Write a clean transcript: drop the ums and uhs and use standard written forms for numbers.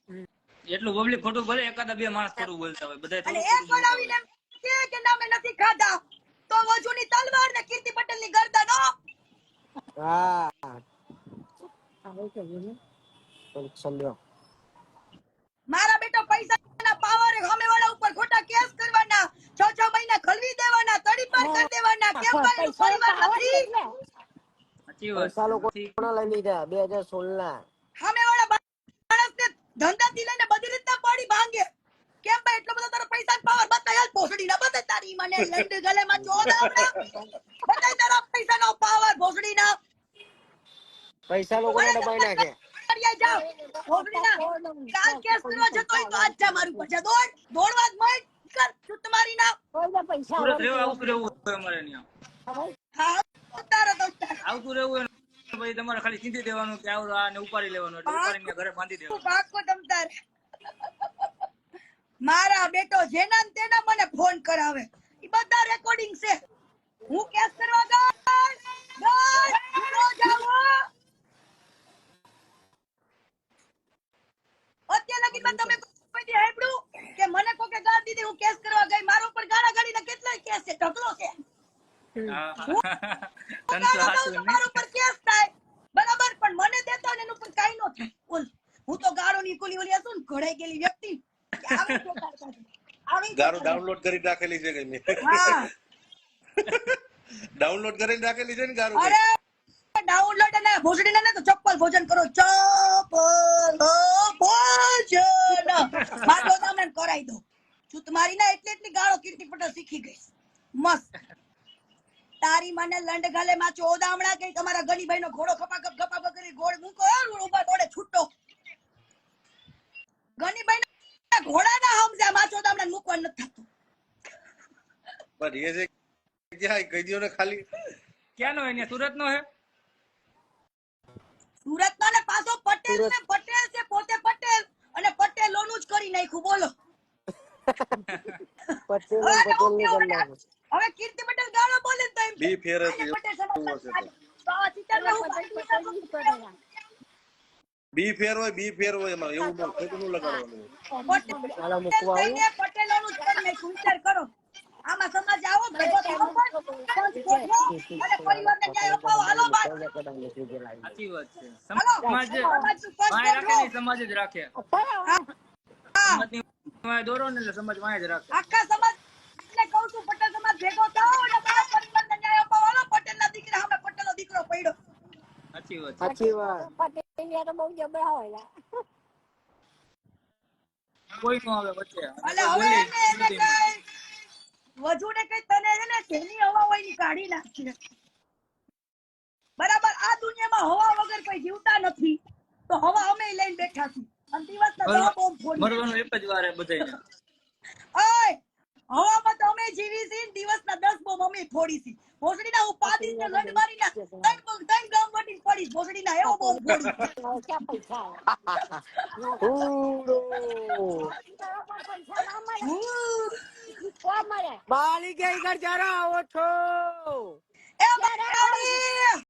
એટલું પબ્લિક ખોટું બોલે, એકાદા બે માણસ ખોટું બોલતા હોય, બધા અને થોડું એક વાર ખોટું આવીને કે ના મેં નથી ખાધા તો વજુની તલવાર ને કીર્તિ પટેલ ની ગરદન હા સમજો. મારા બેટો પૈસાના પાવરે સામેવાળા ઉપર ખોટા કેસ કરવાના, 6 મહિના ખલવી દેવાના, તડીપાર કરી દેવાના. કેમ ભાઈ એનું પરિવાર નથી? સાચી વાત પૈસા છે. લોકો નથી કોના લઈ લીધા 2016 ના? સામેવાળા માણસને ધંધાથી લઈને બધી રીતના પાડી ભાંગે. કેમ ભાઈ એટલો બધો તારો પૈસાનો પાવર બતાય? ભોસડી ના બતાય તારી મને લંડ ગલેમાં ચોદાવડા બતાય તારા પૈસાનો પાવર ભોસડી ના. પૈસા લોકોને દબાઈ નાખે. જાઓ ભોસડી ના. કાલ કેસ કરવા જતો હોય તો આજ જા મારું પર જા. દોડવા જ મત કર ચૂત મારી ના. સુરત રહેવા આવતું રહેવું હોય અમારે ત્યાં. હા તારા તો આવતું રહેવું હોય ને પછી તમારે ખાલી ચીંધી દેવાનું કે આવું આ ને ઉપાડી લેવાનું, એટલે ઉપાડીને ઘરે બાંધી દેવાનું. પાકો તમ તાર. મારા બેટો જેના ને તેના મને ફોન કરાવે, ઈ બધા રેકોર્ડિંગ છે. હું કેસ કરવા ગઈ નો જાવો. અત્યાર લગીમાં તમે કોઈ દી સાંભળ્યું કે મને કોકે ગાળ દીધી હું કેસ કરવા ગઈ? મારા ઉપર ગાળા ગાળીના કેટલાય કેસ છે, ઢગલો છે. હું ગાળો દઉં તો મારા ઉપર કેસ થાય બરાબર, પણ મને દેતો ને એના ઉપર કાઈ નો થાય. બોલ, હું તો ગાળોની કુલી ઓલી હતું ને ઘડાઈ ગયેલી વ્યક્તિ કે આવે ગારો ડાઉનલોડ કરી રાખેલી છે કે મેં હા ડાઉનલોડ કરીને રાખેલી છે ને ગારો. અરે ડાઉનલોડ અને ભોસડીને ને તો ચપ્પલ ભોજન કરો, ચપ્પલ ભોજન માથો તમને કરાઈ દો. ચૂત મારી ના એટલી ગાળો કીર્તિ પટેલ શીખી ગઈ મસ્ત. તારી મને લંડ ગાલે માં ચોદામણા કે તમારા ગનીભાઈ નો ઘોડો ખપાખપ કરી ગોળ મૂકો ઉભા તોડે છૂટો. ગનીભાઈ ના ઘોડા ના સમજ્યા માં ચોદામણા મૂકવાનું નથી થતું. પણ એ છે ક્યાં કહી દો ને ખાલી. ક્યાંનો એને સુરત નો હે? સુરત નો ને પાછો પટેલ સુરત ને પટેલ છે, પોતે પટેલ અને પટેલોનું જ કરી નાખ્યું. બોલો પટેલ ને પટેલ ની કરી નાખે. હવે કીર્તિ પટેલ ગાળો બોલે તો એમ બી ફેર આને હતું પટેલ એવું સમાજ હશે તો. તો આ ચિત્રને હું બી ફેર હોય એમાં એવું બોલ ખોટું ન લગાડવાનું. ચાલો મૂકવા પટેલ આવું. થઈને પટેલોનું જ કરી નાખ્યું. વિચાર કરો, આમાં સમાજ આવો ભેગો થવો પણ પંચ ગોઠવો અને પરિવારને ન્યાય અપાવો. હાલો ભાઈ, સાચી વાત છે. હાલો સમાજ સમાજનું પંચ વાય રાખે ગોઠવો. ને સમાજ જ રાખે. હા, સમાજની વાય દોરો ને એટલે સમાજ વાય જ રાખે. આખા સમાજને કહું છું પટેલ સમાજ ભેગો થાઓ અને બધા પરિવારને ન્યાય અપાવો. હાલો પટેલના દીકરા સામે પટેલનો દીકરો પડ્યો. સાચી વાત છે. સાચી વાત. કોઈ નો આવે વચ્ચે અને એટલે કોઈ હવે બોલે એને કઈ વજુને કઈ તને એને જેની હવા હોય ની કાઢી નાખી. બરાબર, આ દુનિયામાં હવા વગર કોઈ જીવતા નથી, તો હવા અમે લઈને બેઠા છીએ અને દિવસના 10 બોમ્બ ફોડી. મરવાનું એક જ વાર હે બધાયને. ઓય હવામાં તો અમે જીવી છીએ, દિવસના 10 બોમ્બ અમે ફોડી છીએ. ભોસડીના હું પાદી ને લંડ મારીના ત્રણ ગામ વટી પડી. ભોસડીના એવો બોમ્બ ફોડી. બાલી કે ઘર જરા આવો છો. એ મારી